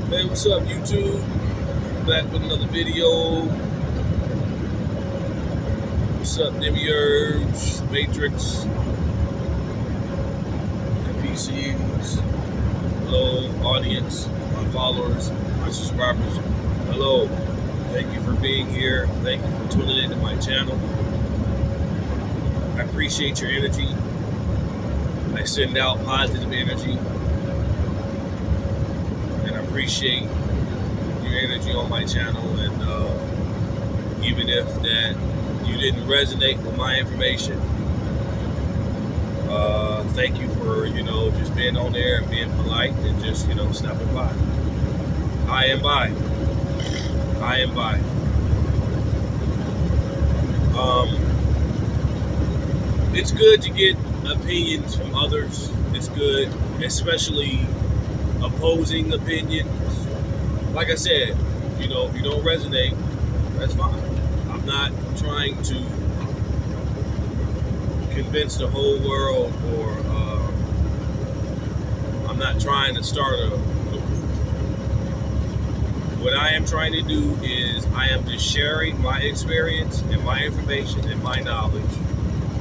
Hey, what's up, YouTube? Back with another video. What's up, demiurge, matrix, NPCs? Hello, audience, my followers, my subscribers. Hello. Thank you for being here. Thank you for tuning into my channel. I appreciate your energy. I send out positive energy. And I appreciate your energy on my channel. And even if that you didn't resonate with my information, thank you for, just being on there and being polite and just, stopping by. I am by. It's good to get opinions from others. It's good, especially opposing opinions. Like I said, if you don't resonate, that's fine. I'm not trying to convince the whole world, or I'm not trying to start a group. What I am trying to do is I am just sharing my experience and my information and my knowledge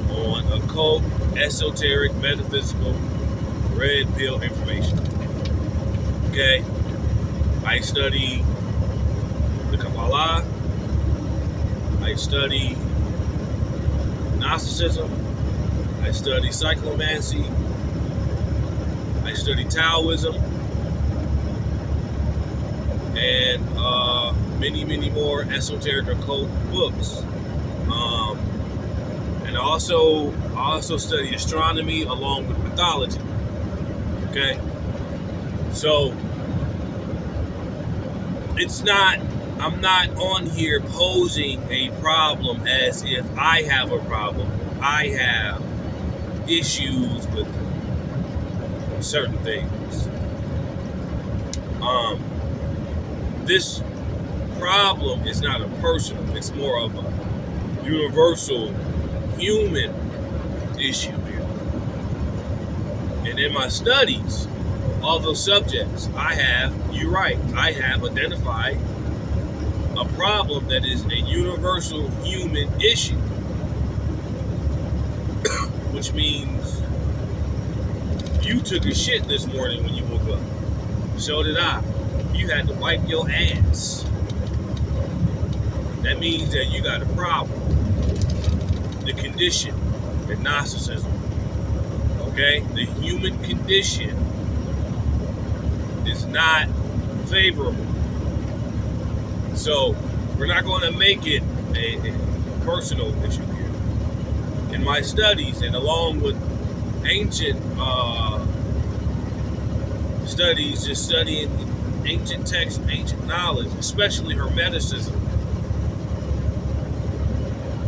on occult, esoteric, metaphysical, red pill information. Okay? I study the Kabbalah. I study Gnosticism. I study Cyclomancy. I study Taoism. And many more esoteric occult books. And I also study astronomy along with mythology. Okay? So I'm not on here posing a problem as if I have a problem. I have issues with certain things. This problem is not a personal, it's more of a universal human issue here. And in my studies, all those subjects, I have identified a problem that is a universal human issue. Which means you took a shit this morning when you woke up. So did I. You had to wipe your ass. That means that you got a problem. The condition, the Gnosticism. Okay? The human condition is not favorable. So we're not going to make it a personal issue here. In my studies, and along with ancient studies, just studying ancient texts, ancient knowledge, especially Hermeticism,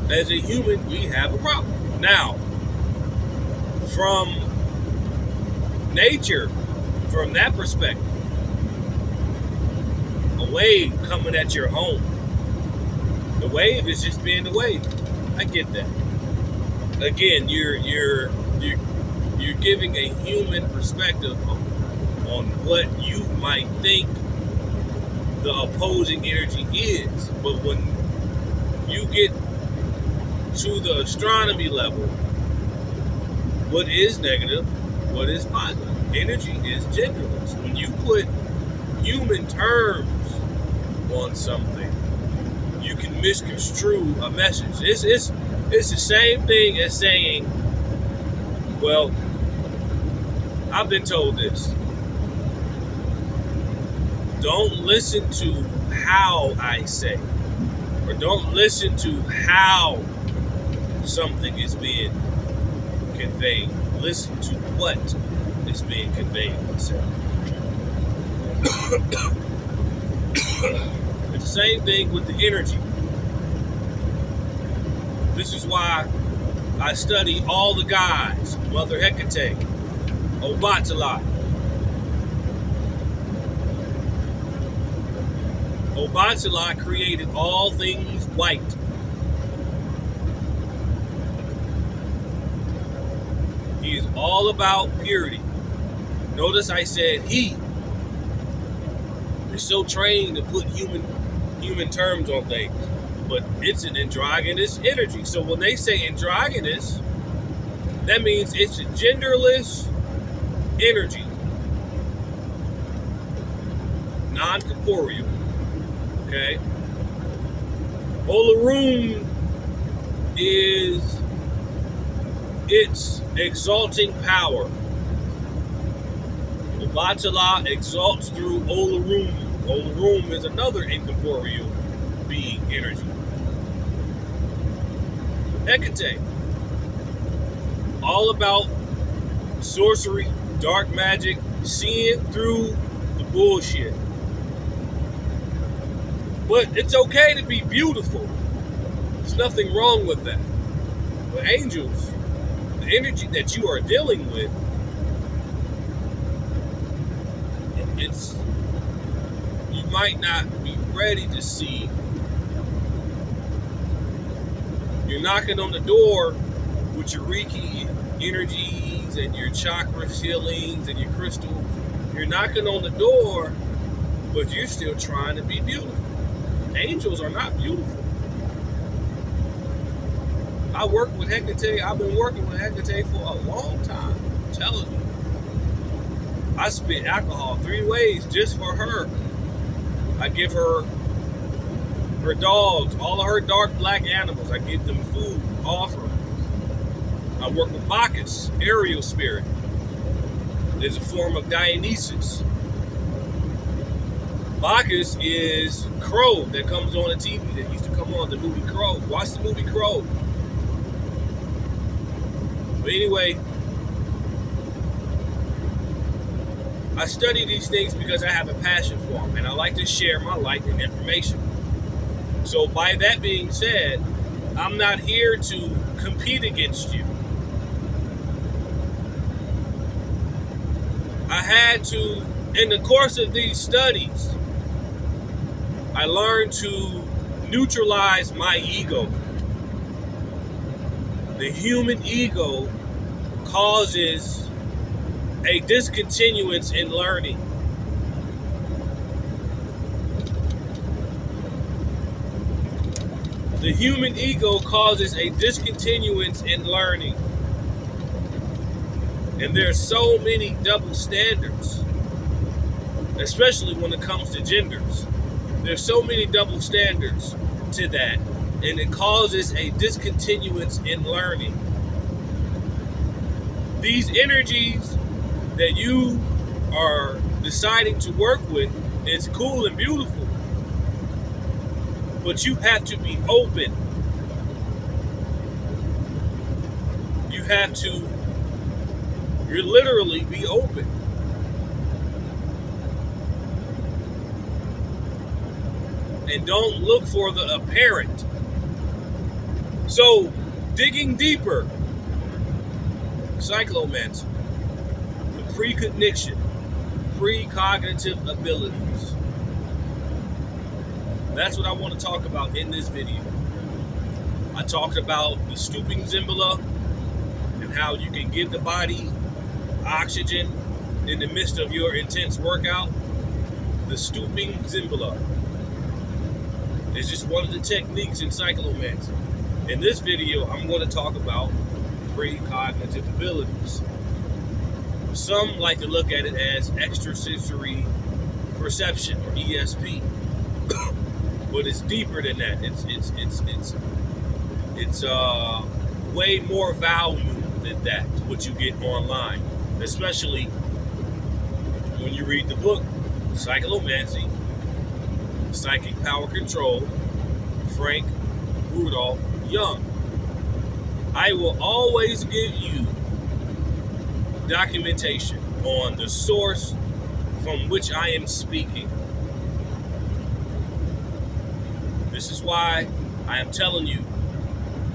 as a human, we have a problem. Now, from nature, from that perspective, a wave coming at your home. The wave is just being the wave. I get that. Again, you're giving a human perspective on what you might think the opposing energy is. But when you get to the astronomy level, what is negative, what is positive? Energy is genderless. When you put human terms on something, you can misconstrue a message. It's the same thing as saying, well, I've been told this. Don't listen to how I say, or don't listen to how something is being conveyed. Listen to what is being conveyed. It's the same thing with the energy. This is why I study all the gods, Mother Hecate, Obatala. Obatala created all things white. He is all about purity. Notice I said he. We're so trained to put human terms on things, but it's an androgynous energy. So when they say androgynous, that means it's a genderless energy, non-corporeal. Okay, Olarum is its exalting power. Obatala exalts through Olarum. Olarum is another incorporeal being energy. Hecate, all about sorcery, dark magic, seeing through the bullshit. But it's okay to be beautiful. There's nothing wrong with that. But angels, the energy that you are dealing with, you might not be ready to see. You're knocking on the door with your Reiki energies and your chakra healings and your crystals. You're knocking on the door, but you're still trying to be beautiful. Angels are not beautiful. I work with Hecate. I've been working with Hecate for a long time. I'm telling you. I spit alcohol 3 ways just for her. I give her dogs, all of her dark black animals. I give them food, offerings. I work with Bacchus, aerial spirit. There's a form of Dionysus. Bacchus is Crow that comes on the TV that used to come on, the movie Crow. Watch the movie Crow. But anyway, I study these things because I have a passion for them, and I like to share my light and information. So by that being said, I'm not here to compete against you. I had to, in the course of these studies, I learned to neutralize my ego. The human ego causes a discontinuance in learning. The human ego causes a discontinuance in learning. And there's so many double standards, especially when it comes to genders. There's so many double standards to that, and it causes a discontinuance in learning. These energies that you are deciding to work with, it's cool and beautiful, but you have to be open. You have to literally be open. And don't look for the apparent. So, digging deeper, Cyclomancy, the precognition, precognitive abilities. That's what I want to talk about in this video. I talked about the stooping Zimbala and how you can give the body oxygen in the midst of your intense workout. The stooping Zimbala is just one of the techniques in Cyclomancy. In this video, I'm going to talk about precognitive abilities. Some like to look at it as extrasensory perception, or ESP, but it's deeper than that. It's way more value than that, what you get online, especially when you read the book Cyclomancy, Psychic Power Control, Frank Rudolph Young. I will always give you documentation on the source from which I am speaking. This is why I am telling you,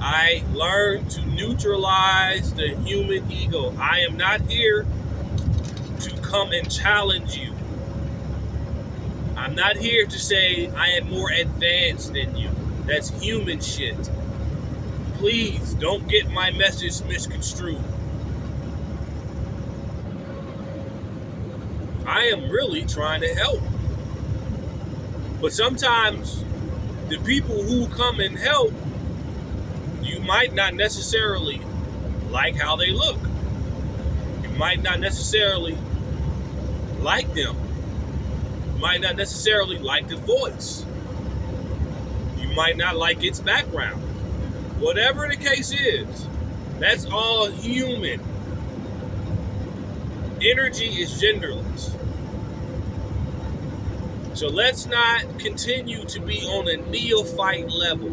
I learned to neutralize the human ego. I am not here to come and challenge you. I'm not here to say I am more advanced than you. That's human shit. Please don't get my message misconstrued. I am really trying to help. But sometimes the people who come and help, you might not necessarily like how they look. You might not necessarily like them. You might not necessarily like the voice. You might not like its background. Whatever the case is, that's all human. Energy is genderless. So let's not continue to be on a neophyte level.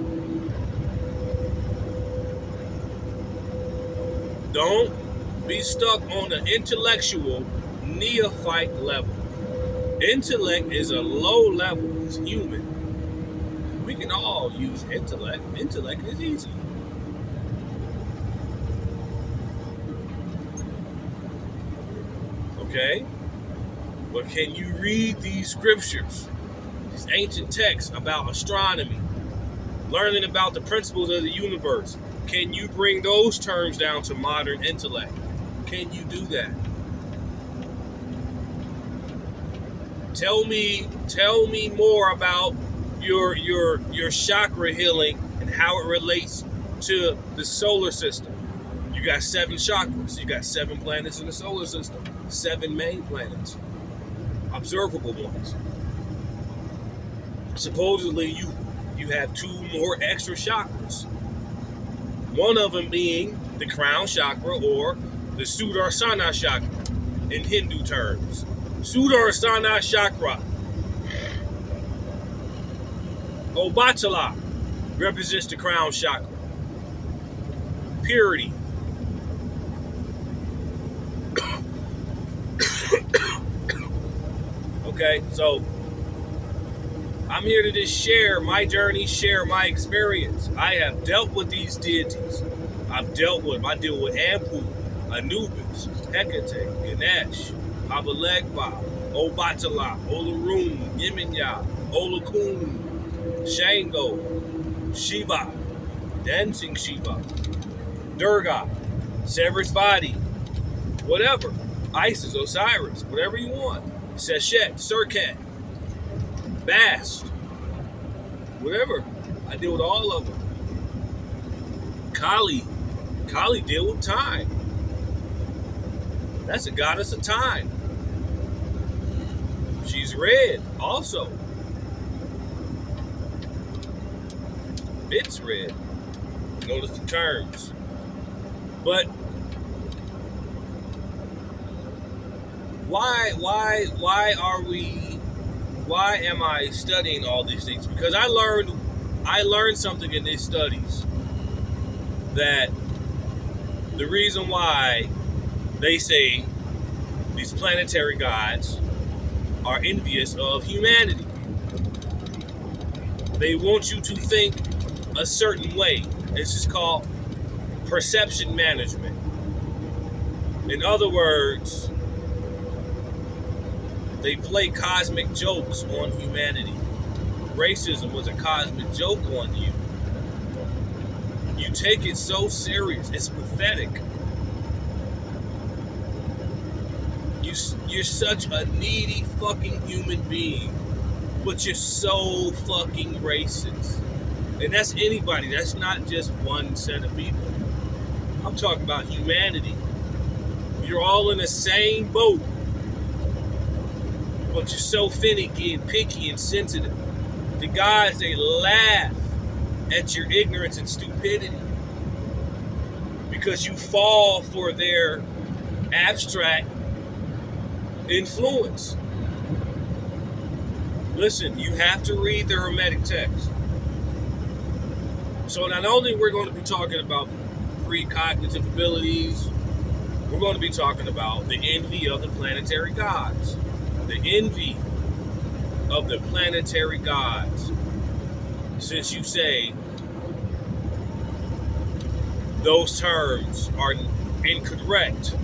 Don't be stuck on an intellectual neophyte level. Intellect is a low level. It's human. We can all use intellect. Intellect is easy. Okay? But can you read these scriptures, these ancient texts about astronomy, learning about the principles of the universe? Can you bring those terms down to modern intellect? Can you do that? Tell me more about your chakra healing and how it relates to the solar system. You got 7 chakras. You got 7 planets in the solar system. 7 main planets. Observable ones. Supposedly you have 2 more extra chakras. One of them being the crown chakra or the Sudarsana chakra in Hindu terms. Sudarsana chakra. Obatala represents the crown chakra. Purity. Okay, so I'm here to just share my journey, share my experience. I have dealt with these deities. I deal with Ampu, Anubis, Hecate, Ganesh, Abalagba, Obatala, Olarum, Yeminya, Olakun, Shango, Shiva, Dancing Shiva, Durga, Sarasvati, whatever, Isis, Osiris, whatever you want, Seshet, Serket, Bast, whatever. I deal with all of them. Kali deal with time. That's a goddess of time. She's red also. It's red. Notice the terms. But why am I studying all these things? Because I learned something in these studies, that the reason why they say these planetary gods are envious of humanity. They want you to think a certain way. This is called perception management. In other words, they play cosmic jokes on humanity. Racism was a cosmic joke on you. You take it so serious. It's pathetic. You're such a needy fucking human being, but you're so fucking racist. And that's anybody. That's not just one set of people. I'm talking about humanity. You're all in the same boat, but you're so finicky and picky and sensitive. The gods, they laugh at your ignorance and stupidity because you fall for their abstract influence. Listen, you have to read the Hermetic text. So not only we're going to be talking about precognitive abilities, we're going to be talking about the envy of the planetary gods. The envy of the planetary gods. Since you say those terms are incorrect,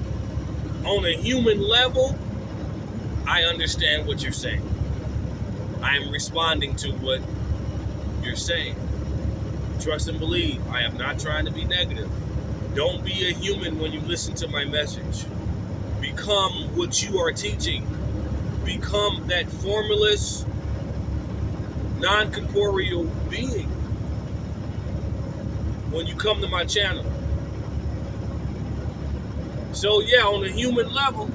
on a human level, I understand what you're saying. I'm responding to what you're saying. Trust and believe. I am not trying to be negative. Don't be a human when you listen to my message. Become what you are teaching. Become that formless, non-corporeal being when you come to my channel. So yeah, on a human level,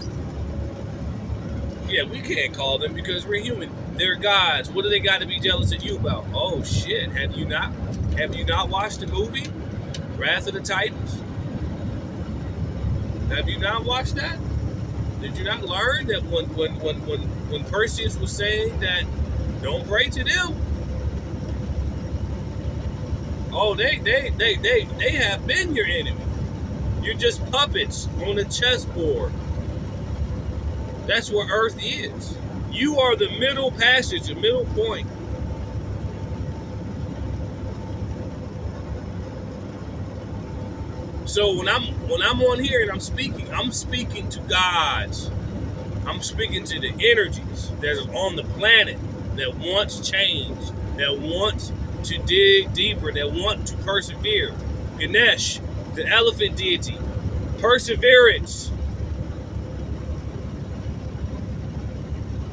yeah, we can't call them because we're human. They're gods. What do they got to be jealous of you about? Oh shit! Have you not watched the movie Wrath of the Titans? Have you not watched that? Did you not learn that when Perseus was saying that don't pray to them? Oh, they have been your enemy. You're just puppets on a chessboard. That's what Earth is. You are the middle passage, the middle point. So when I'm on here and I'm speaking to gods. I'm speaking to the energies that are on the planet that wants change, that wants to dig deeper, that want to persevere. Ganesh, the elephant deity, perseverance.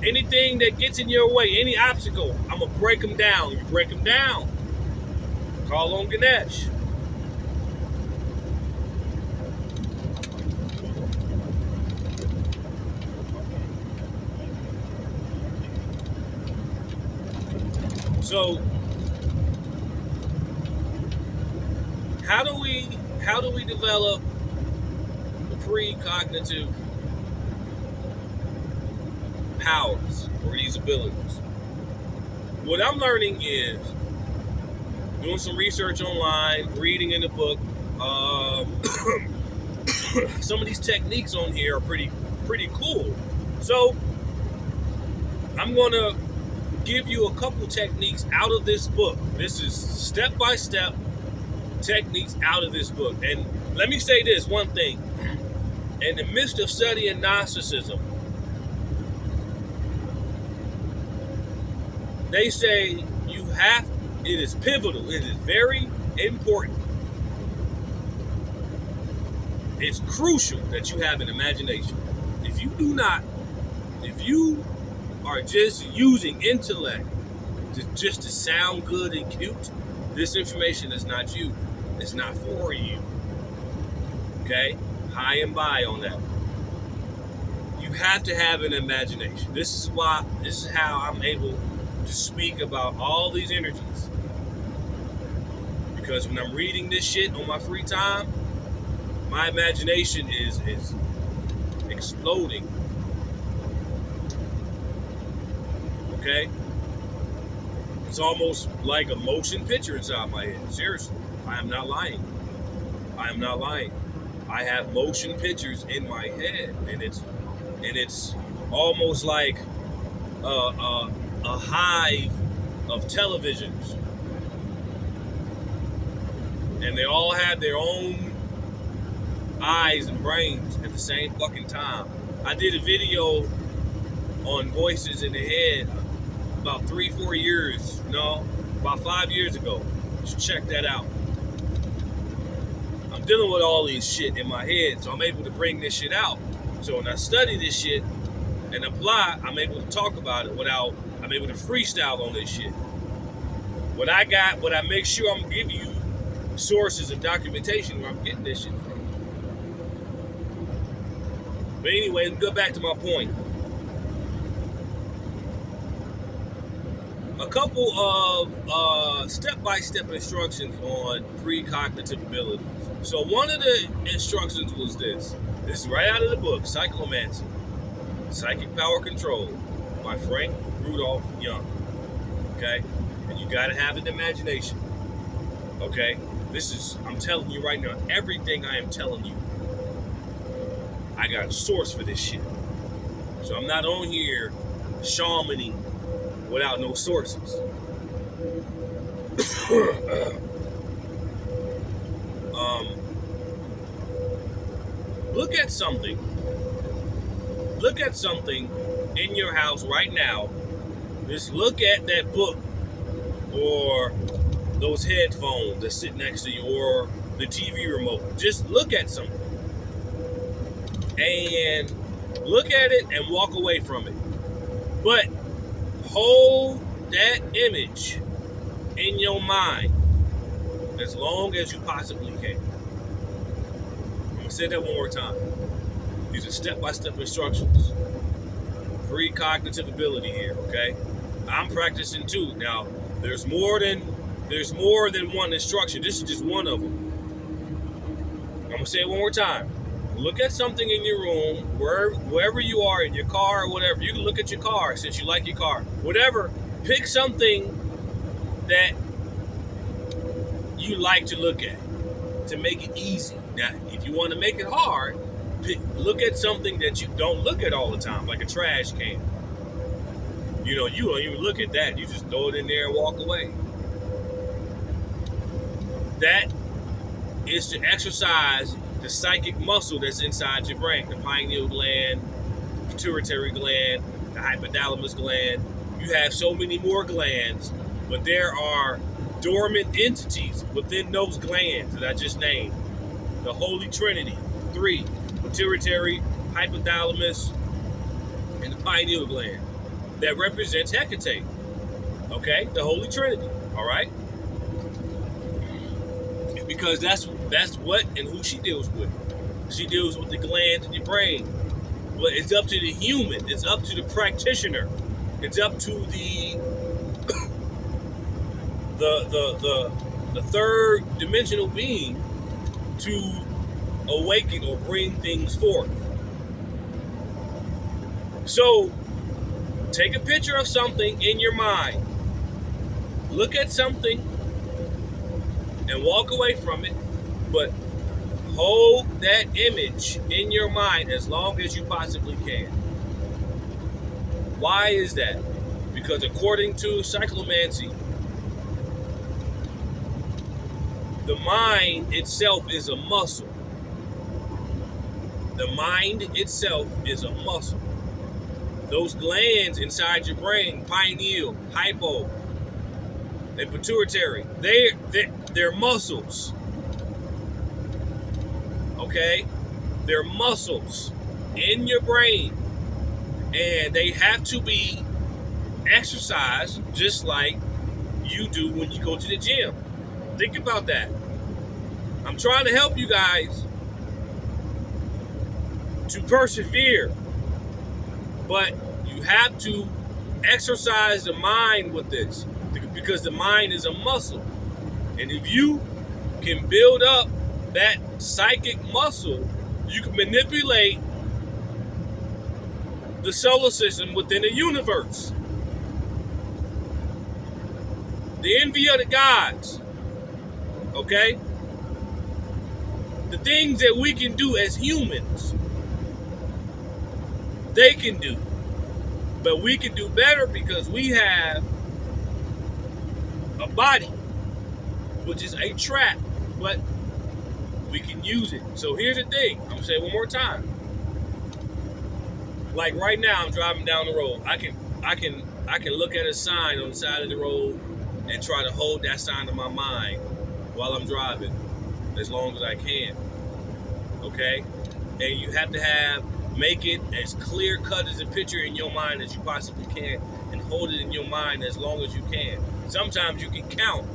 Anything that gets in your way, any obstacle, I'm going to break them down. You break them down. Call on Ganesh. So, how do we develop the precognitive powers or these abilities? What I'm learning is doing some research online, reading in the book. Some of these techniques on here are pretty cool. So I'm gonna give you a couple techniques out of this book. This is step-by-step techniques out of this book. And let me say this one thing. In the midst of studying Gnosticism, they say it is pivotal, it is very important. It's crucial that you have an imagination. If you are just using intellect just to sound good and cute, this information is not you. It's not for you. Okay? High and by on that. You have to have an imagination. This is how I'm able to speak about all these energies. Because when I'm reading this shit on my free time, my imagination is exploding. Okay? It's almost like a motion picture inside my head. Seriously. I am not lying. I have motion pictures in my head, and it's almost like a hive of televisions. And they all have their own eyes and brains at the same fucking time. I did a video on voices in the head about 3-4 years, about 5 years ago. Just check that out. I'm dealing with all these shit in my head, so I'm able to bring this shit out. So when I study this shit and apply, I'm able to talk about it I'm able to freestyle on this shit. What I make sure I'm giving you sources of documentation where I'm getting this shit from. But anyway, let's go back to my point. A couple of step-by-step instructions on precognitive abilities. So one of the instructions was this. This is right out of the book, Cyclomancy, Psychic Power Control by Frank Rudolph Young. Okay? And you gotta have an imagination. Okay? I'm telling you right now, everything I am telling you, I got a source for this shit. So I'm not on here shamaning without no sources. Look at something. Look at something in your house right now. Just look at that book or those headphones that sit next to you or the TV remote. Just look at something. And look at it and walk away from it. But hold that image in your mind as long as you possibly can. I'm going to say that one more time. These are step-by-step instructions. Precognitive ability here, okay? I'm practicing too. Now, there's more than one instruction. This is just one of them. I'm going to say it one more time. Look at something in your room, wherever you are, in your car or whatever. You can look at your car since you like your car. Whatever. Pick something that you like to look at to make it easy. Now, if you want to make it hard, look at something that you don't look at all the time, like a trash can. You don't even look at that. You just throw it in there and walk away. That is to exercise the psychic muscle that's inside your brain, the pineal gland, pituitary gland, the hypothalamus gland. You have so many more glands, but there are dormant entities within those glands that I just named. The Holy Trinity, 3, pituitary, hypothalamus, and the pineal gland. That represents Hecate. Okay? The Holy Trinity. All right? Because that's what and who she deals with. She deals with the glands in your brain. But it's up to the human. It's up to the practitioner. It's up to the third dimensional being to awaken or bring things forth. So, take a picture of something in your mind. Look at something and walk away from it, but hold that image in your mind as long as you possibly can. Why is that? Because according to Cyclomancy, the mind itself is a muscle. The mind itself is a muscle. Those glands inside your brain, pineal, hypo, and pituitary, they're muscles. Okay? They're muscles in your brain. And they have to be exercised just like you do when you go to the gym. Think about that. I'm trying to help you guys to persevere. But you have to exercise the mind with this, because the mind is a muscle. And if you can build up that psychic muscle, you can manipulate the solar system within the universe. The envy of the gods. Okay? The things that we can do as humans, they can do. But we can do better because we have a body, which is a trap, but we can use it. So here's the thing. I'm going to say it one more time. Like right now, I'm driving down the road. I can look at a sign on the side of the road and try to hold that sign in my mind while I'm driving as long as I can. Okay? And you have to make it as clear cut as a picture in your mind as you possibly can, and hold it in your mind as long as you can. Sometimes you can count.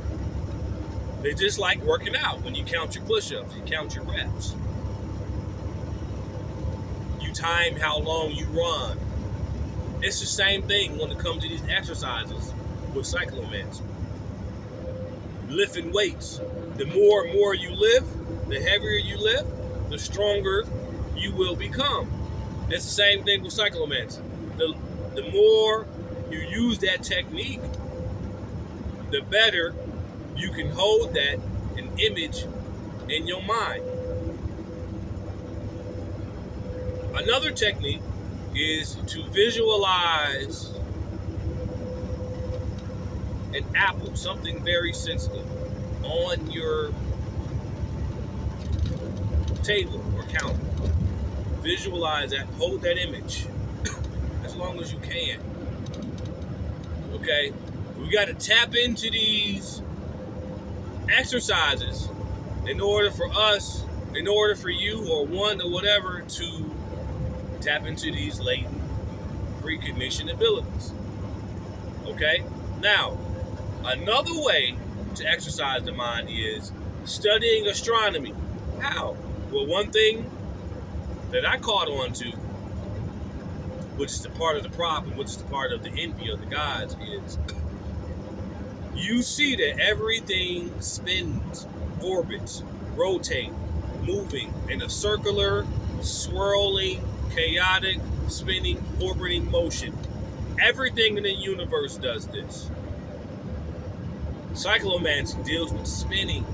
It's just like working out. When you count your push-ups, you count your reps. You time how long you run. It's the same thing when it comes to these exercises with Cyclomancy. Lifting weights. The more and more you lift, the heavier you lift, the stronger you will become. It's the same thing with Cyclomancy. The more you use that technique, the better you can hold that an image in your mind. Another technique is to visualize an apple, something very sensitive, on your table or counter. Visualize that, hold that image as long as you can. Okay? We got to tap into these exercises in order for you or one or whatever to tap into these latent precognition abilities. Okay? Now, another way to exercise the mind is studying astronomy. How? Well, one thing that I caught on to, which is the part of the problem, which is the part of the envy of the gods, is you see that everything spins, orbits, rotates, moving in a circular, swirling, chaotic, spinning, orbiting motion. Everything in the universe does this. Cyclomancy deals with spinning.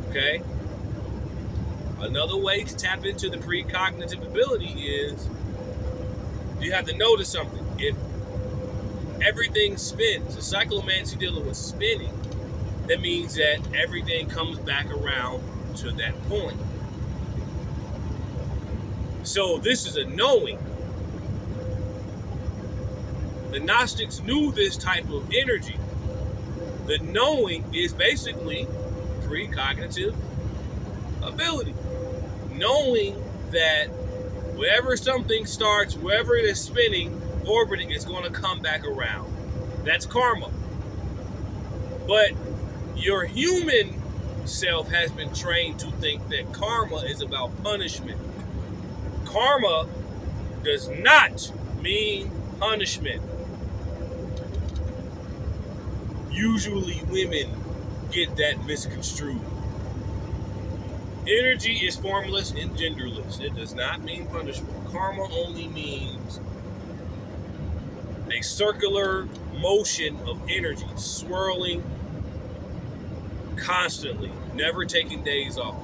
Okay? Another way to tap into the precognitive ability is you have to notice something. If everything spins, the cyclomancy dealing with spinning, that means that everything comes back around to that point. So this is a knowing. The Gnostics knew this type of energy. The knowing is basically precognitive ability. Knowing that wherever something starts, wherever it is spinning, orbiting, it's going to come back around. That's karma. But your human self has been trained to think that karma is about punishment. Karma does not mean punishment. Usually women get that misconstrued. Energy is formless and genderless. It does not mean punishment. Karma only means a circular motion of energy, swirling constantly, never taking days off.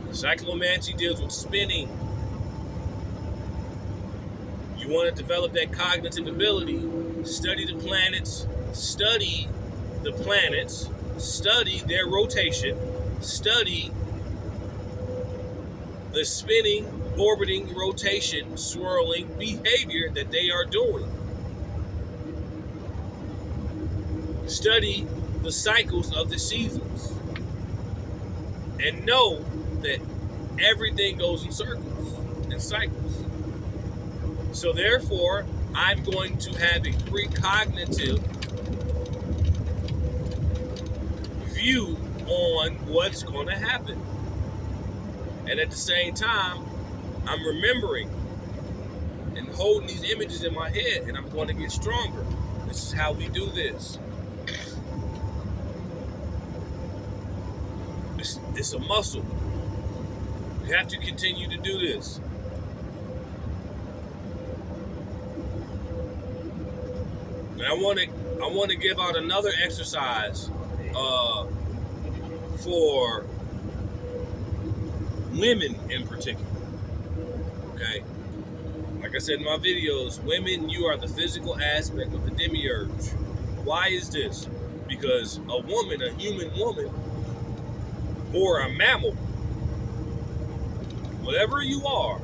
Cyclomancy deals with spinning. You want to develop that cognitive ability, study the planets, study their rotation, study the spinning, orbiting, rotation, swirling behavior that they are doing. Study the cycles of the seasons and know that everything goes in circles and cycles. So therefore, I'm going to have a precognitive view on what's going to happen. And at the same time, I'm remembering and holding these images in my head, and I'm going to get stronger. This is how we do this. It's a muscle. You have to continue to do this. And I want to give out another exercise for women in particular. Okay? Like I said in my videos, women, you are the physical aspect of the demiurge. Why is this? Because a woman, a human woman, or a mammal, whatever you are,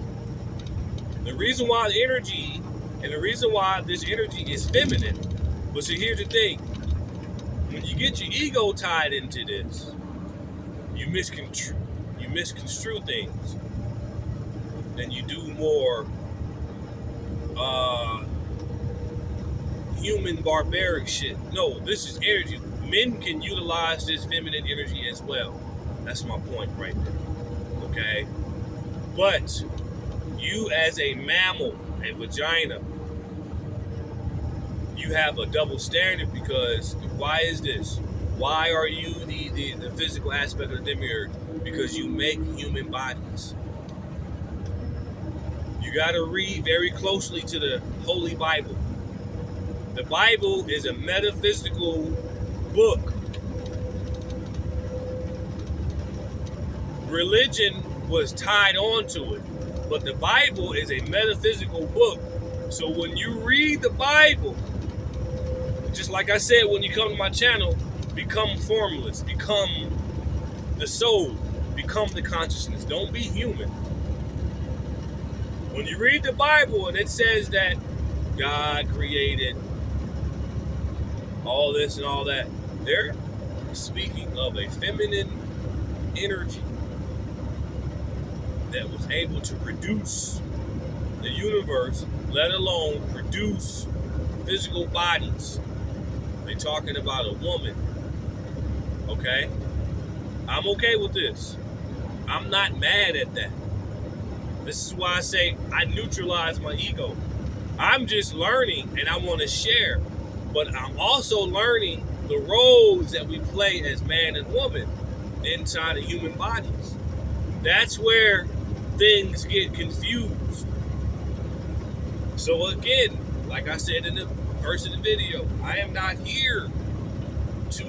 the reason why the energy and the reason why this energy is feminine, but so here's the thing, when you get your ego tied into this, you misconstrue things, and you do more human barbaric shit. No, this is energy. Men can utilize this feminine energy as well. That's my point right there. Okay? But you as a mammal, a vagina, you have a double standard, because why is this? Why are you the physical aspect of the demiurge? Because you make human bodies. You got to read very closely to the Holy Bible. The Bible is a metaphysical book. Religion was tied onto it, but the Bible is a metaphysical book. So when you read the Bible, just like I said, when you come to my channel, become formless, become the soul, become the consciousness. Don't be human. When you read the Bible and it says that God created all this and all that, they're speaking of a feminine energy that was able to produce the universe, let alone produce physical bodies. They're talking about a woman. Okay? I'm okay with this. I'm not mad at that. This is why I say I neutralize my ego. I'm just learning and I want to share. But I'm also learning the roles that we play as man and woman inside of human bodies. That's where things get confused. So again, like I said in the first of the video, I am not here to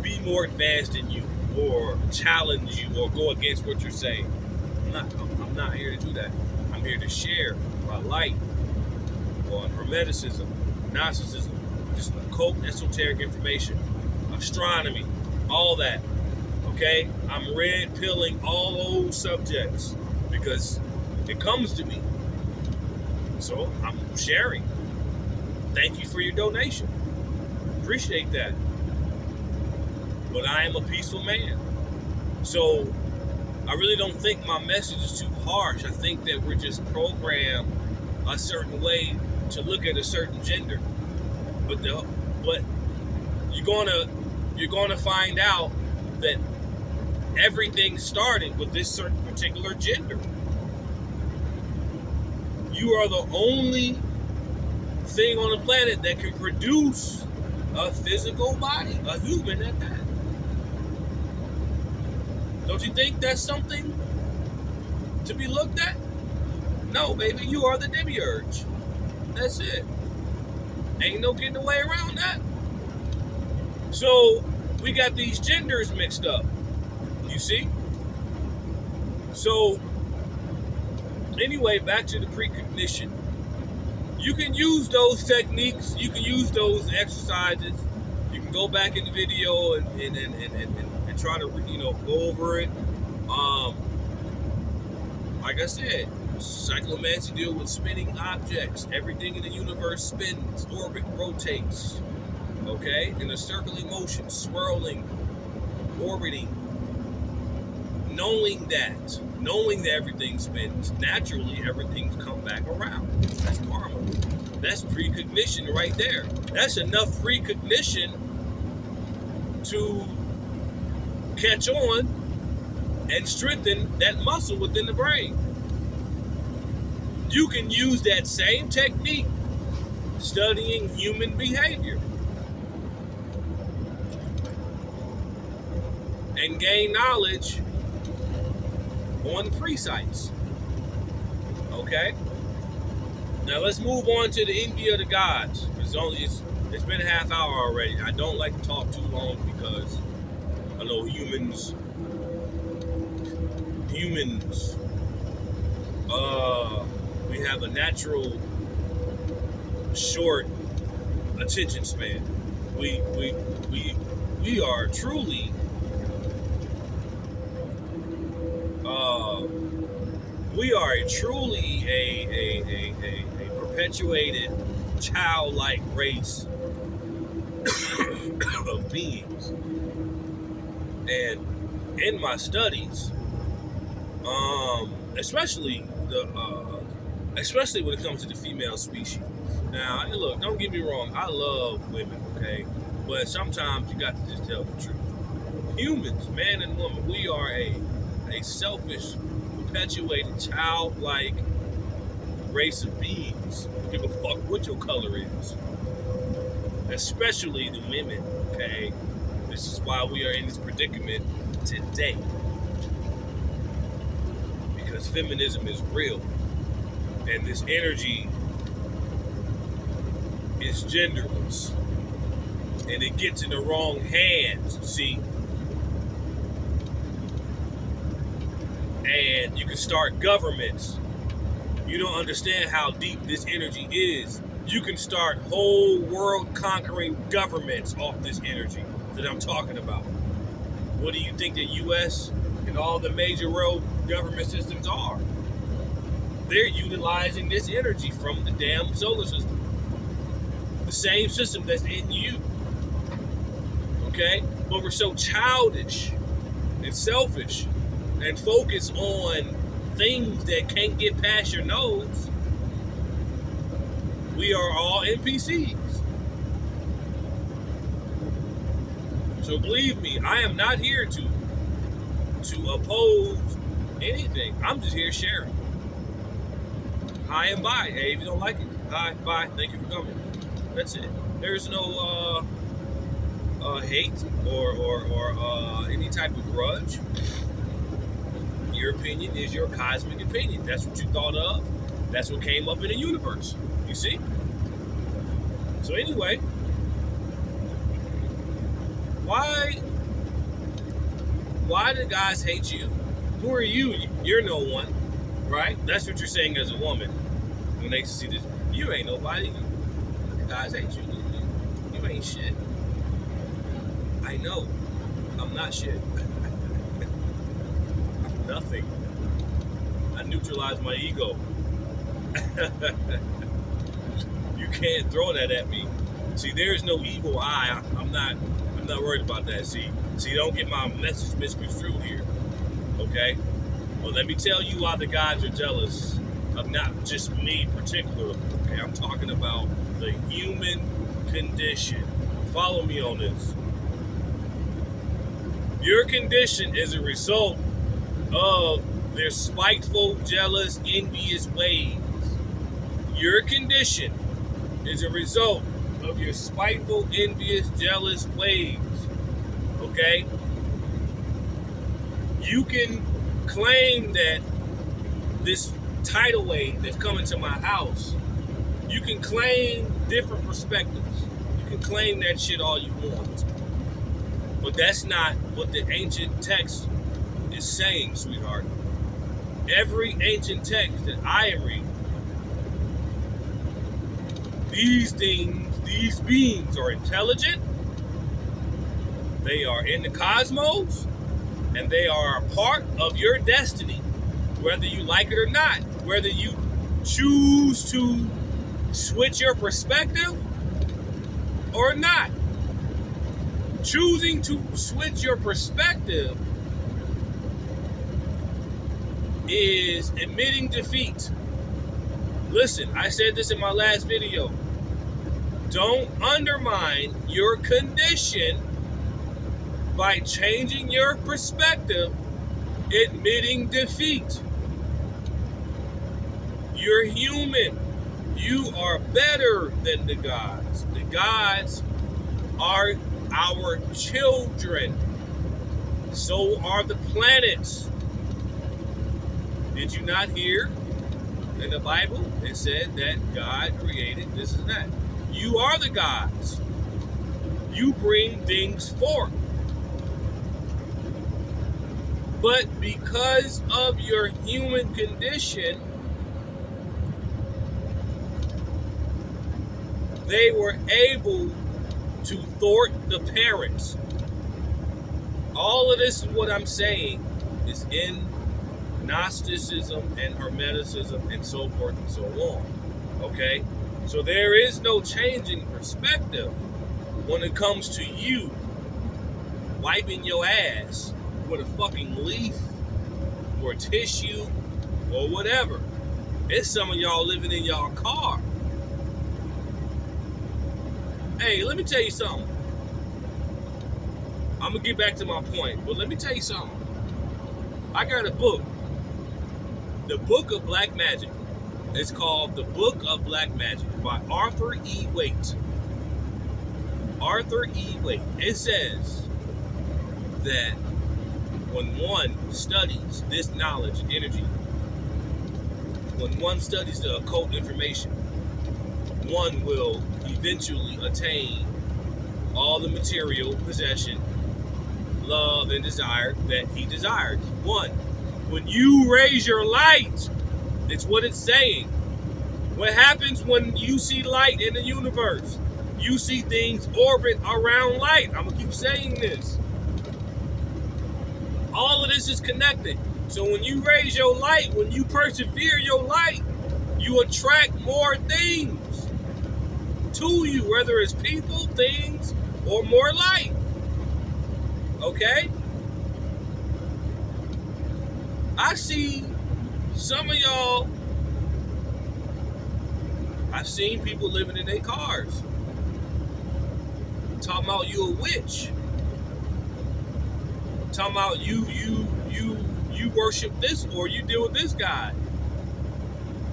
be more advanced than you or challenge you or go against what you're saying. I'm not here to do that. I'm here to share my light on Hermeticism, Gnosticism, just occult, esoteric information, astronomy, all that. Okay? I'm red pilling all those subjects because it comes to me. So I'm sharing. Thank you for your donation. Appreciate that. But I am a peaceful man. So I really don't think my message is too harsh. I think that we're just programmed a certain way to look at a certain gender. But you're gonna find out that everything started with this certain particular gender. You are the only thing on the planet that can produce a physical body, a human at that. Don't you think that's something to be looked at? No, baby, you are the demiurge. That's it. Ain't no getting away around that. So we got these genders mixed up. You see? So anyway, back to the precognition. You can use those techniques. You can use those exercises. You can go back in the video and try to go over it. Like I said, Cyclomancy deal with spinning objects. Everything in the universe spins, orbit, rotates. Okay, in a circling motion, swirling, orbiting. Knowing that everything spins, naturally everything's come back around. That's karma. That's precognition right there. That's enough precognition to catch on and strengthen that muscle within the brain. You can use that same technique studying human behavior and gain knowledge on pre-sites. Okay? Now let's move on to the envy of the gods. It's been a half hour already. I don't like to talk too long because I know humans we have a natural short attention span. We are truly a perpetuated childlike race of beings. And in my studies, especially when it comes to the female species. Now, look, don't get me wrong, I love women, okay? But sometimes you got to just tell the truth. Humans, man and woman, we are a selfish, perpetuated, childlike race of beings. Give a fuck what your color is. Especially the women, okay? This is why we are in this predicament today. Because feminism is real. And this energy is genderless. And it gets in the wrong hands, see? And you can start governments. You don't understand how deep this energy is. You can start whole world conquering governments off this energy that I'm talking about. What do you think the US and all the major world government systems are? They're utilizing this energy from the damn solar system. The same system that's in you. Okay? But we're so childish and selfish and focus on things that can't get past your nose. We are all NPCs. So believe me, I am not here to oppose anything. I'm just here sharing. Hi and bye. Hey, if you don't like it, hi, bye. Thank you for coming. That's it. There's no hate or any type of grudge. Your opinion is your cosmic opinion. That's what you thought of. That's what came up in the universe. You see? So anyway, why do guys hate you? Who are you? You're no one, right? That's what you're saying as a woman when they see this. You ain't nobody. The guys hate you. You ain't shit. I know. I'm not shit. I'm nothing. I neutralize my ego. You can't throw that at me. See, there's no evil eye. I'm not worried about that. See, don't get my message misconstrued here. Okay? Well, let me tell you why the gods are jealous of not just me particularly. Okay, I'm talking about the human condition. Follow me on this. Your condition is a result of their spiteful, jealous, envious ways. Your condition is a result of your spiteful, envious, jealous ways. Okay? You can claim that this tidal wave that's coming to my house, you can claim different perspectives. You can claim that shit all you want. But that's not what the ancient text is saying, sweetheart. Every ancient text that I am reading, these beings are intelligent, they are in the cosmos, and they are a part of your destiny, whether you like it or not, whether you choose to switch your perspective or not. Choosing to switch your perspective is admitting defeat. Listen, I said this in my last video. Don't undermine your condition by changing your perspective, admitting defeat. You're human. You are better than the gods. The gods are our children. So are the planets. Did you not hear in the Bible it said that God created this and that? You are the gods. You bring things forth. But because of your human condition, they were able to thwart the parents. All of this is what I'm saying is in Gnosticism and Hermeticism and so forth and so on. Okay? So there is no change in perspective when it comes to you wiping your ass with a fucking leaf or tissue or whatever. It's some of y'all living in y'all car. Hey, let me tell you something. I'm going to get back to my point, but let me tell you something. I got a book. The Book of Black Magic. It's called The Book of Black Magic by Arthur E. Waite. Arthur E. Waite. It says that when one studies this knowledge, energy, when one studies the occult information, one will eventually attain all the material possession, love, and desire that he desires. One, when you raise your light, it's what it's saying. What happens when you see light in the universe? You see things orbit around light. I'm going to keep saying this. All of this is connected. So when you raise your light, when you persevere your light, you attract more things to you, whether it's people, things, or more light. Okay? I see Some of y'all, I've seen people living in their cars. Talking about you a witch. Talking about you worship this or you deal with this guy.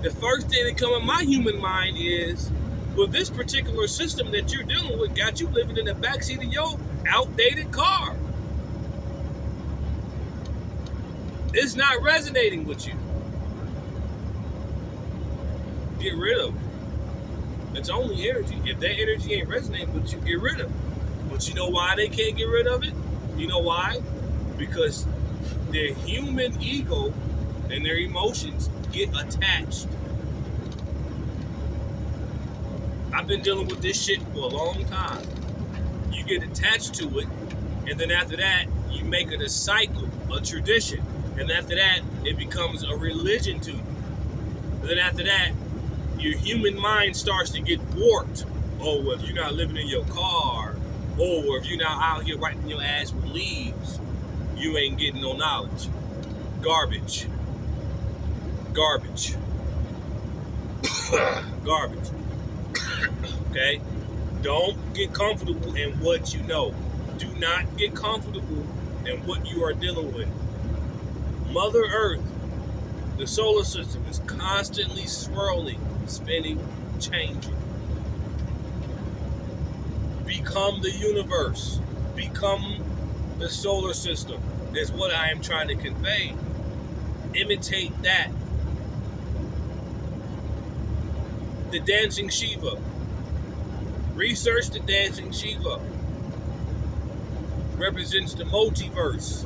The first thing that comes in my human mind is, well, this particular system that you're dealing with got you living in the backseat of your outdated car. It's not resonating with you. Get rid of it. It's only energy. If that energy ain't resonating with you, get rid of it. But you know why they can't get rid of it? You know why? Because their human ego and their emotions get attached. I've been dealing with this shit for a long time. You get attached to it, and then after that, you make it a cycle, a tradition. And after that, it becomes a religion to you. And then after that, your human mind starts to get warped. Oh, well, if you're not living in your car, or if you're not out here wiping your ass with leaves, you ain't getting no knowledge. Garbage. Garbage. Garbage. Okay? Don't get comfortable in what you know. Do not get comfortable in what you are dealing with. Mother Earth, the solar system, is constantly swirling, spinning, changing. Become the universe. Become the solar system is what I am trying to convey. Imitate that. The dancing Shiva. Research the dancing Shiva. Represents the multiverse.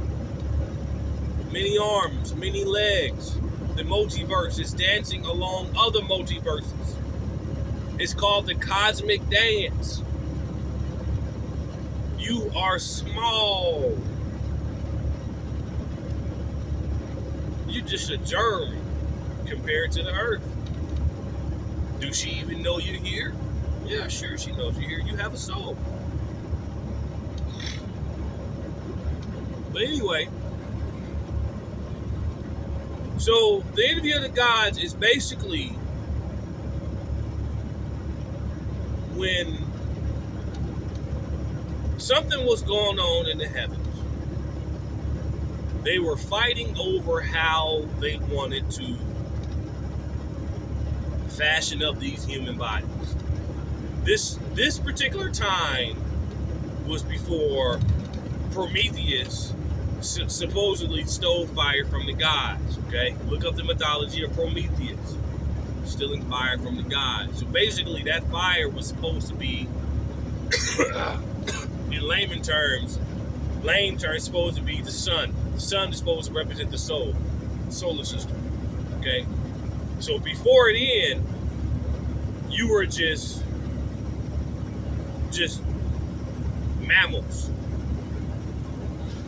Many arms, many legs. The multiverse is dancing along other multiverses. It's called the cosmic dance. You are small. You're just a germ compared to the earth. Do she even know you're here? Yeah, sure, she knows you're here. You have a soul. But anyway, so the interview of the gods is basically when something was going on in the heavens. They were fighting over how they wanted to fashion up these human bodies. This particular time was before Prometheus supposedly stole fire from the gods. Okay, look up the mythology of Prometheus stealing fire from the gods. So basically, that fire was supposed to be, in layman terms, supposed to be the sun. The sun is supposed to represent the soul, the solar system. Okay, so before it ended, you were just mammals,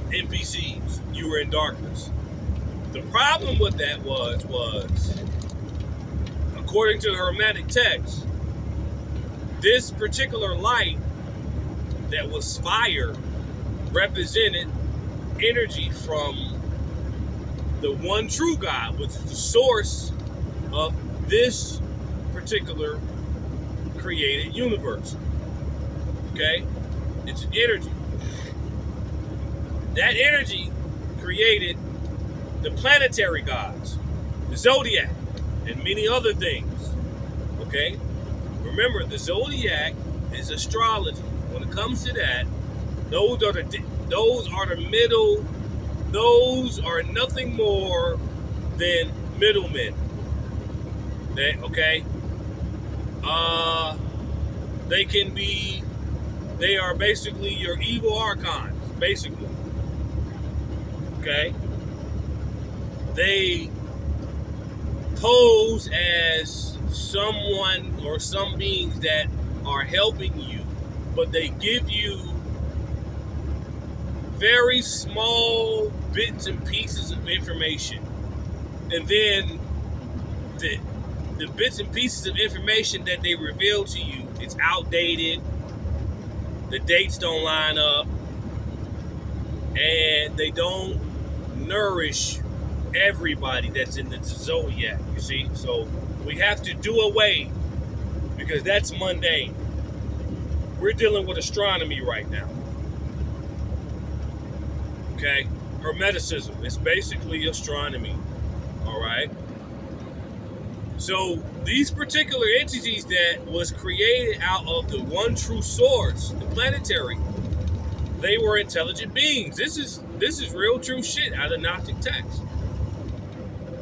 NPCs. You were in darkness. The problem with that was according to the Hermetic text, this particular light that was fire represented energy from the one true God, which is the source of this particular created universe. Okay? It's energy. That energy created the planetary gods, the zodiac, and many other things. Okay? Remember, the zodiac is astrology. When it comes to that, those are nothing more than middlemen. Okay? They are basically your evil archons, basically. Okay? They pose as someone or some beings that are helping you, but they give you very small bits and pieces of information. And then the bits and pieces of information that they reveal to you, it's outdated, the dates don't line up, and they don't nourish everybody that's in the zodiac, you see? So we have to do away, because that's mundane. We're dealing with astronomy right now. Okay? Hermeticism is basically astronomy. All right? So these particular entities that was created out of the one true source, the planetary, they were intelligent beings. This is real true shit out of Gnostic text.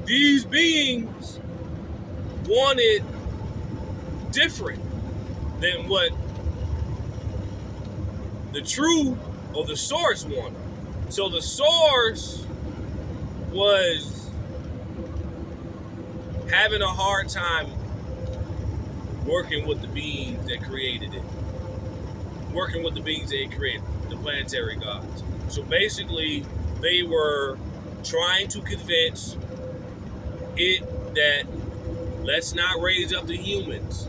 These beings wanted different than what the true or the source wanted. So the source was having a hard time working with the beings that created it. Working with the beings they created, the planetary gods. So basically, they were trying to convince it that let's not raise up the humans.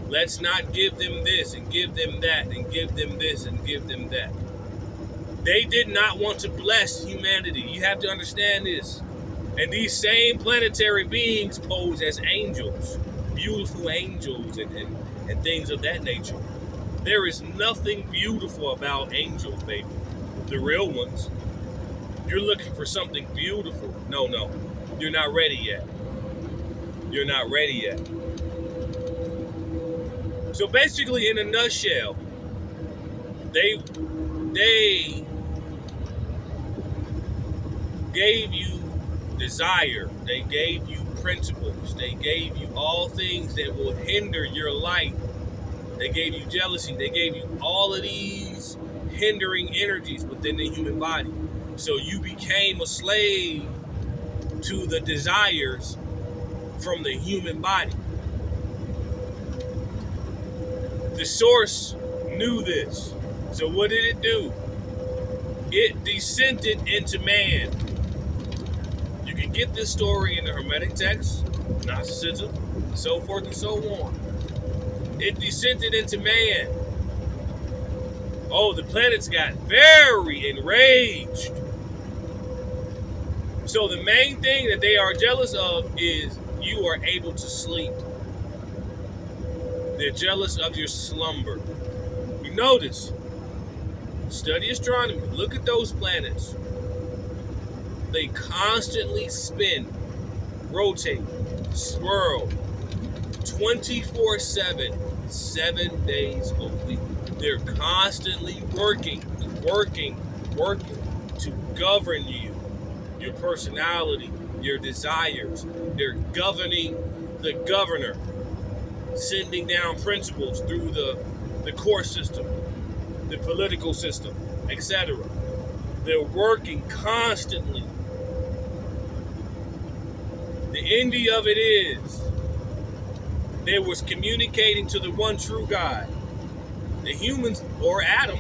Let's not give them this and give them that and give them this and give them that. They did not want to bless humanity. You have to understand this. And these same planetary beings pose as angels, beautiful angels and things of that nature. There is nothing beautiful about angels, baby. The real ones. You're looking for something beautiful. No. You're not ready yet. You're not ready yet. So basically, in a nutshell, they gave you desire. They gave you principles. They gave you all things that will hinder your light. They gave you jealousy. They gave you all of these hindering energies within the human body. So you became a slave to the desires from the human body. The source knew this. So what did it do? It descended into man. You can get this story in the Hermetic text, Gnosticism, so forth and so on. It descended into man. Oh, the planets got very enraged. So the main thing that they are jealous of is you are able to sleep. They're jealous of your slumber. You notice, study astronomy, look at those planets. They constantly spin, rotate, swirl, 24/7, 7 days a week. They're constantly working to govern you, your personality, your desires. They're governing the governor, sending down principles through the court system, the political system, etc. They're working constantly. The ending of it is, they was communicating to the one true God. The humans, or Adam,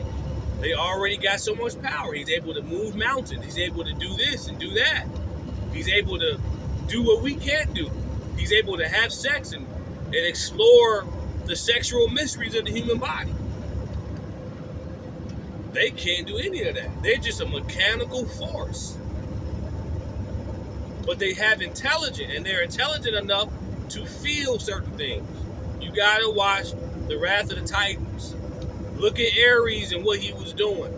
they already got so much power. He's able to move mountains. He's able to do this and do that. He's able to do what we can't do. He's able to have sex and explore the sexual mysteries of the human body. They can't do any of that. They're just a mechanical force. But they have intelligence, and they're intelligent enough to feel certain things. You gotta watch The Wrath of the Titans. Look at Ares and what he was doing.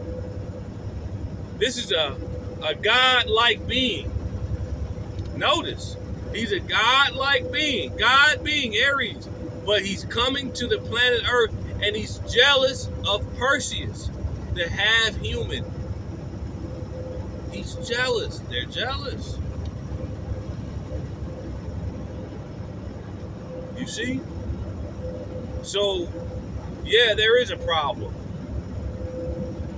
This is a God-like being. Notice, he's a God-like being. God being Ares. But he's coming to the planet Earth, and he's jealous of Perseus, the half-human. He's jealous. They're jealous. You see? So, yeah, there is a problem.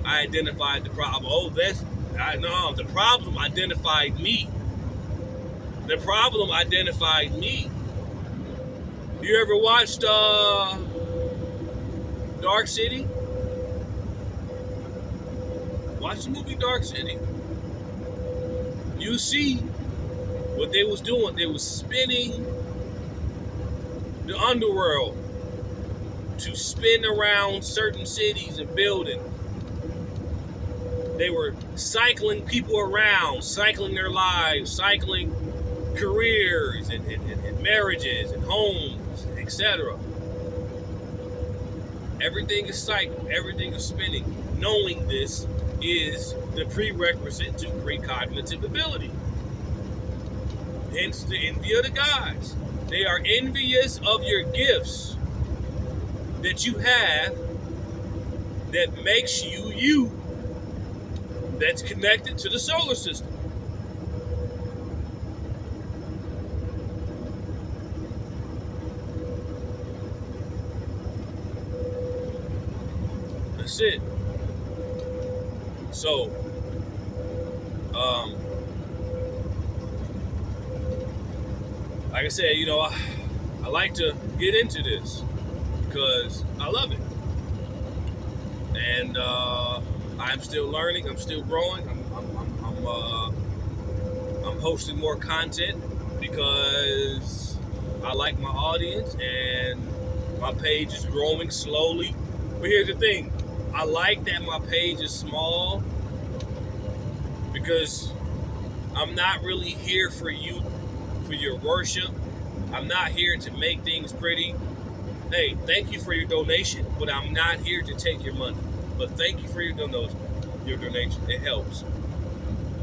I identified the problem. The problem identified me. The problem identified me. You ever watched Dark City? Watch the movie Dark City. You see what they was doing. They was spinning the underworld to spin around certain cities and buildings. They were cycling people around, cycling their lives, cycling careers and marriages and homes, etc. Everything is cycled, everything is spinning. Knowing this is the prerequisite to precognitive ability. Hence the envy of the gods. They are envious of your gifts that you have that makes you you, that's connected to the solar system. That's it. So, like I said, you know, I like to get into this because I love it. And I'm still learning, I'm still growing, I'm hosting more content because I like my audience and my page is growing slowly. But here's the thing, I like that my page is small because I'm not really here for you, for your worship. I'm not here to make things pretty. Hey, thank you for your donation, but I'm not here to take your money. But thank you for your donation. It helps.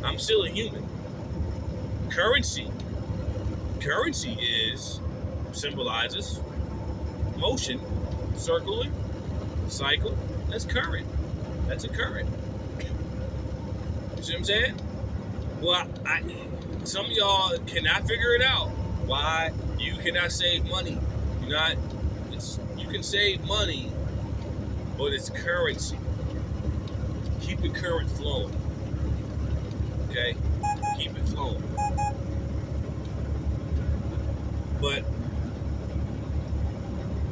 I'm still a human. Currency symbolizes motion, circling, cycle. That's current. That's a current. You see what I'm saying? Well, some of y'all cannot figure it out. Why you cannot save money? You can save money, but it's currency. Keep the current flowing. Okay? Keep it flowing. But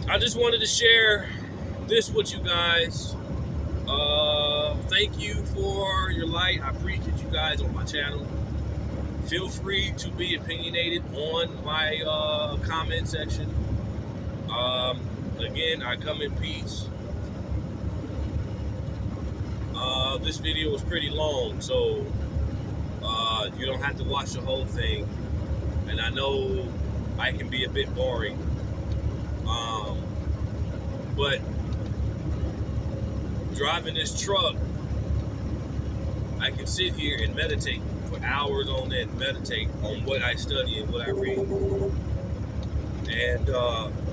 I just wanted to share this with you guys. Thank you for your light. I appreciate you guys on my channel. Feel free to be opinionated on my comment section. Again, I come in peace. This video was pretty long, so you don't have to watch the whole thing. And I know I can be a bit boring. But driving this truck, I can sit here and meditate for hours on end, meditate on what I study and what I read. And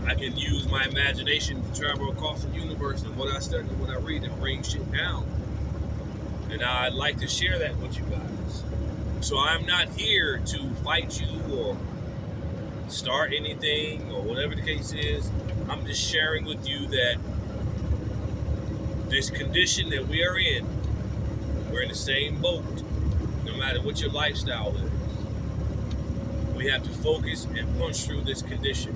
I can use my imagination to travel across the universe and what I study and what I read and bring shit down. And I'd like to share that with you guys. So I'm not here to fight you or start anything or whatever the case is. I'm just sharing with you that this condition that we are in, we're in the same boat, no matter what your lifestyle is. We have to focus and punch through this condition.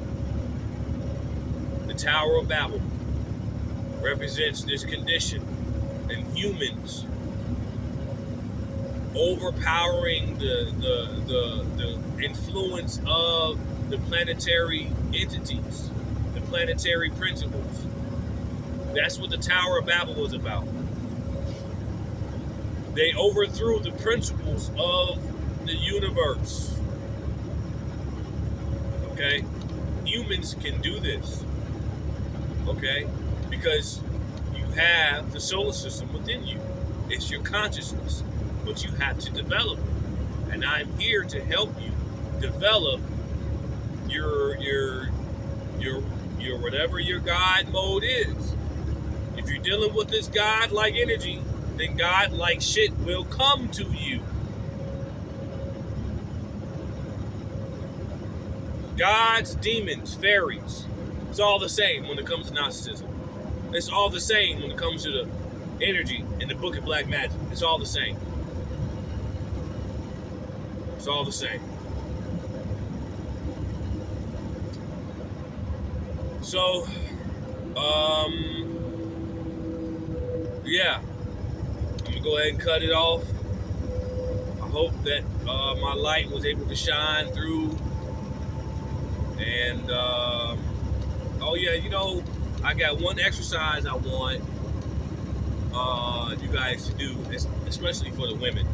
The Tower of Babel represents this condition, and humans overpowering the influence of the planetary entities, the planetary principles. That's what the Tower of Babel was about. They overthrew the principles of the universe. Okay? Humans can do this. Okay? Because you have the solar system within you. It's your consciousness. But you have to develop it. And I'm here to help you develop your whatever your God mode is. If you're dealing with this God-like energy, then God-like shit will come to you. Gods, demons, fairies, it's all the same when it comes to Gnosticism. It's all the same when it comes to the energy in the Book of Black Magic. It's all the same. It's all the same. So, yeah, I'm gonna go ahead and cut it off. I hope that my light was able to shine through. And oh yeah, you know, I got one exercise I want. you guys to do, especially for the women.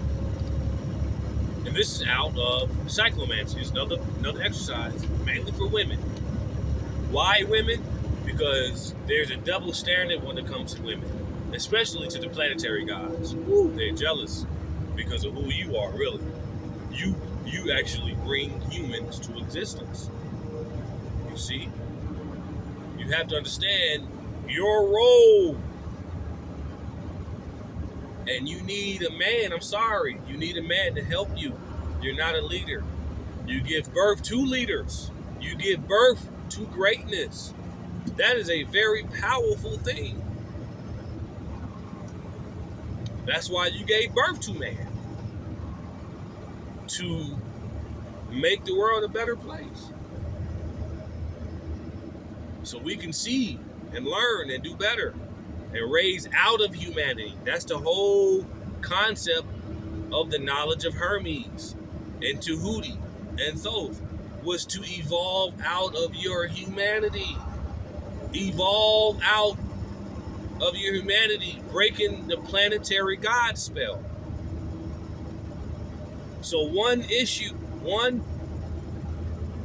And this is out of Cyclomancy. It's another exercise, mainly for women. Why women? Because there's a double standard when it comes to women, especially to the planetary gods. They're jealous because of who you are, really. You actually bring humans to existence. You see? You have to understand your role. And you need a man, I'm sorry, you need a man to help you. You're not a leader. You give birth to leaders. You give birth to greatness. That is a very powerful thing. That's why you gave birth to man. To make the world a better place. So we can see and learn and do better. And raise out of humanity. That's the whole concept of the knowledge of Hermes and Tahuti and Thoth, was to evolve out of your humanity. Evolve out of your humanity, breaking the planetary God spell. So one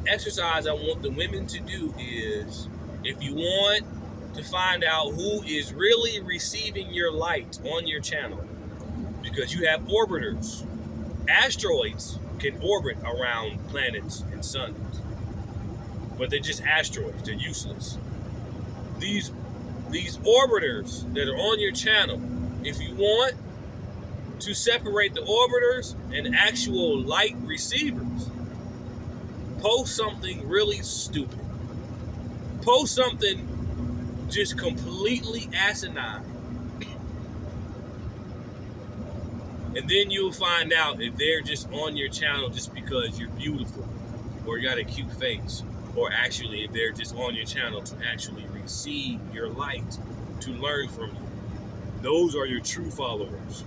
exercise I want the women to do is, if you want to find out who is really receiving your light on your channel, because you have orbiters. Asteroids can orbit around planets and suns, but they're just asteroids. They're useless. These orbiters that are on your channel, if you want to separate the orbiters and actual light receivers, post something really stupid. Post something just completely asinine. And then you'll find out if they're just on your channel just because you're beautiful or you got a cute face, or actually if they're just on your channel to actually receive your light, to learn from you. Those are your true followers.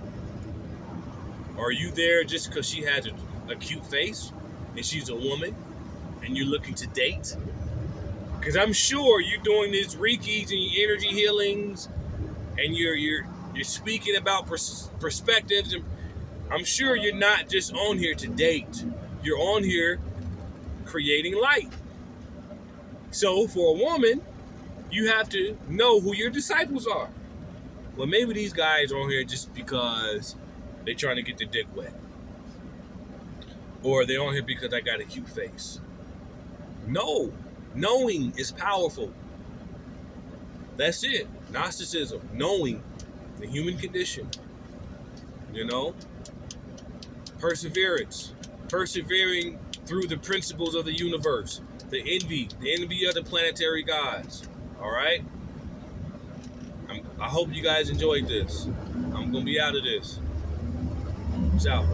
Are you there just because she has a cute face and she's a woman and you're looking to date? Because I'm sure you're doing these Reikis and your energy healings, and you're speaking about perspectives, and I'm sure you're not just on here to date. You're on here creating light. So for a woman, you have to know who your disciples are. Well, maybe these guys are on here just because they're trying to get their dick wet, or they're on here because I got a cute face. No. Knowing is powerful. That's it. Gnosticism. Knowing the human condition. You know? Perseverance. Persevering through the principles of the universe. The envy of the planetary gods. Alright? I hope you guys enjoyed this. I'm going to be out of this. Peace out.